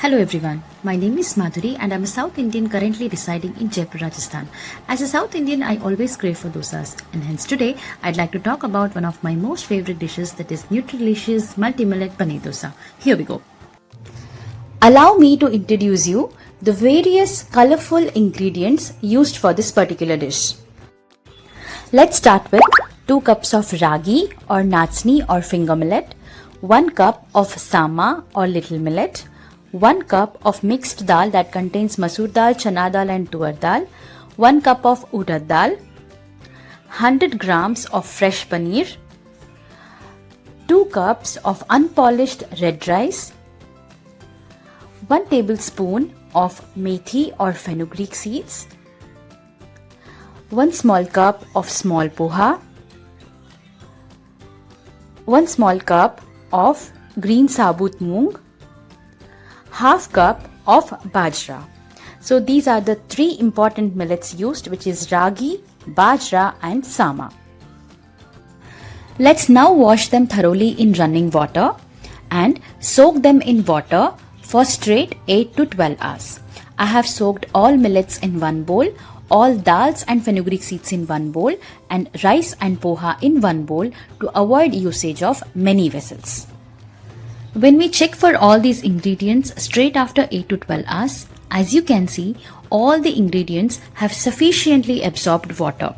Hello everyone, my name is Madhuri and I'm a South Indian currently residing in Jaipur, Rajasthan. As a South Indian, I always crave for dosas, and hence today I'd like to talk about one of my most favorite dishes, that is Nutrilicious Multi-Millet Paneer Dosa. Here we go. Allow me to introduce you the various colorful ingredients used for this particular dish. Let's start with 2 cups of ragi or natsni or finger millet, 1 cup of sama or little millet, 1 cup of mixed dal that contains masoor dal, chana dal and tuar dal, 1 cup of urad dal, 100 grams of fresh paneer, 2 cups of unpolished red rice, 1 tablespoon of methi or fenugreek seeds, 1 small cup of small poha, 1 small cup of green sabut moong, half cup of bajra. So these are the 3 important millets used, which is ragi, bajra and sama. Let's now wash them thoroughly in running water and soak them in water for straight 8 to 12 hours. I have soaked all millets in one bowl, all dals and fenugreek seeds in one bowl and rice and poha in one bowl to avoid usage of many vessels. When we check for all these ingredients straight after 8 to 12 hours, as you can see, all the ingredients have sufficiently absorbed water.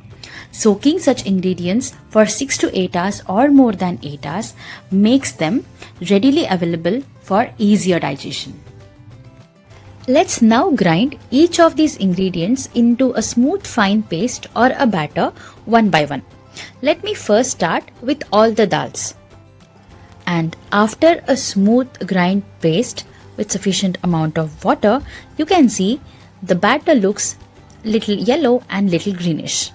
Soaking such ingredients for 6 to 8 hours or more than 8 hours makes them readily available for easier digestion. Let's now grind each of these ingredients into a smooth fine paste or a batter one by one. Let me first start with all the dals. And after a smooth grind paste with sufficient amount of water, you can see the batter looks little yellow and little greenish.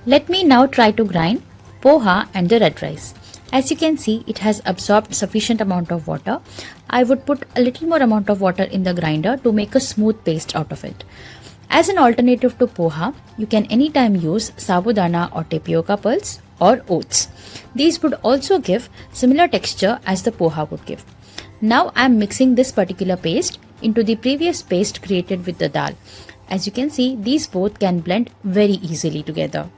Let me now try to grind poha and the red rice. As you can see, it has absorbed sufficient amount of water. I would put a little more amount of water in the grinder to make a smooth paste out of it. As an alternative to poha, you can anytime use sabudana or tapioca pearls or oats. These would also give similar texture as the poha would give. Now I am mixing this particular paste into the previous paste created with the dal. As you can see, these both can blend very easily together.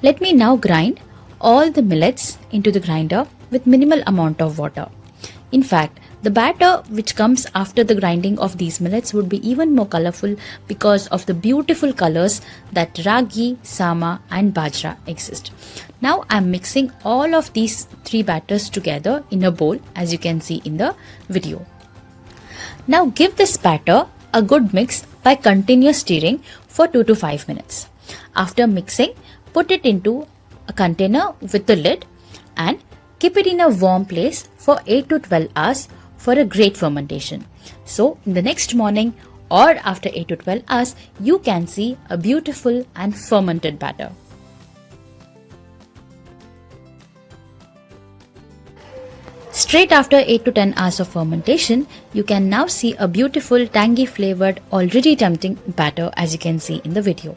Let me now grind all the millets into the grinder with minimal amount of water. In fact, the batter which comes after the grinding of these millets would be even more colorful because of the beautiful colors that ragi, sama and bajra exist. Now I am mixing all of these 3 batters together in a bowl, as you can see in the video. Now give this batter a good mix by continuous stirring for 2 to 5 minutes. After mixing, put it into a container with the lid and keep it in a warm place for 8 to 12 hours for a great fermentation. So in the next morning or after 8 to 12 hours, you can see a beautiful and fermented batter. Straight after 8 to 10 hours of fermentation, you can now see a beautiful tangy flavored, already tempting batter, as you can see in the video.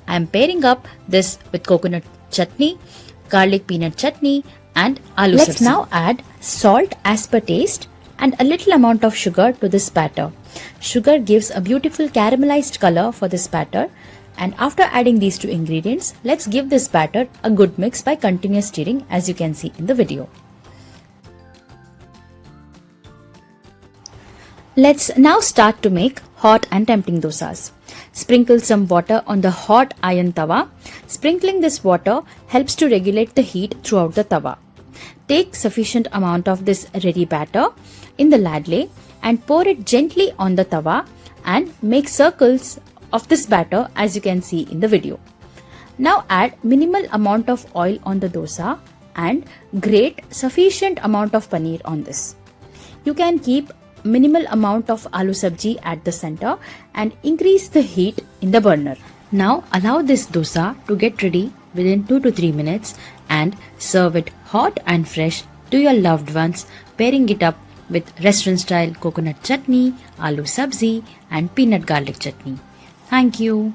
I am pairing up this with coconut chutney, garlic peanut chutney and aloo sabzi. Let's now add salt as per taste and a little amount of sugar to this batter. Sugar gives a beautiful caramelized color for this batter, and after adding these 2 ingredients, let's give this batter a good mix by continuous stirring, as you can see in the video. Let's now start to make hot and tempting dosas. Sprinkle some water on the hot iron tawa. Sprinkling this water helps to regulate the heat throughout the tawa. Take sufficient amount of this ready batter in the ladle and pour it gently on the tawa and make circles of this batter, as you can see in the video. Now add minimal amount of oil on the dosa and grate sufficient amount of paneer on this. You can keep minimal amount of aloo sabji at the center and increase the heat in the burner. Now allow this dosa to get ready within 2 to 3 minutes and serve it hot and fresh to your loved ones, pairing it up with restaurant style coconut chutney, aloo sabzi and peanut garlic chutney. Thank you.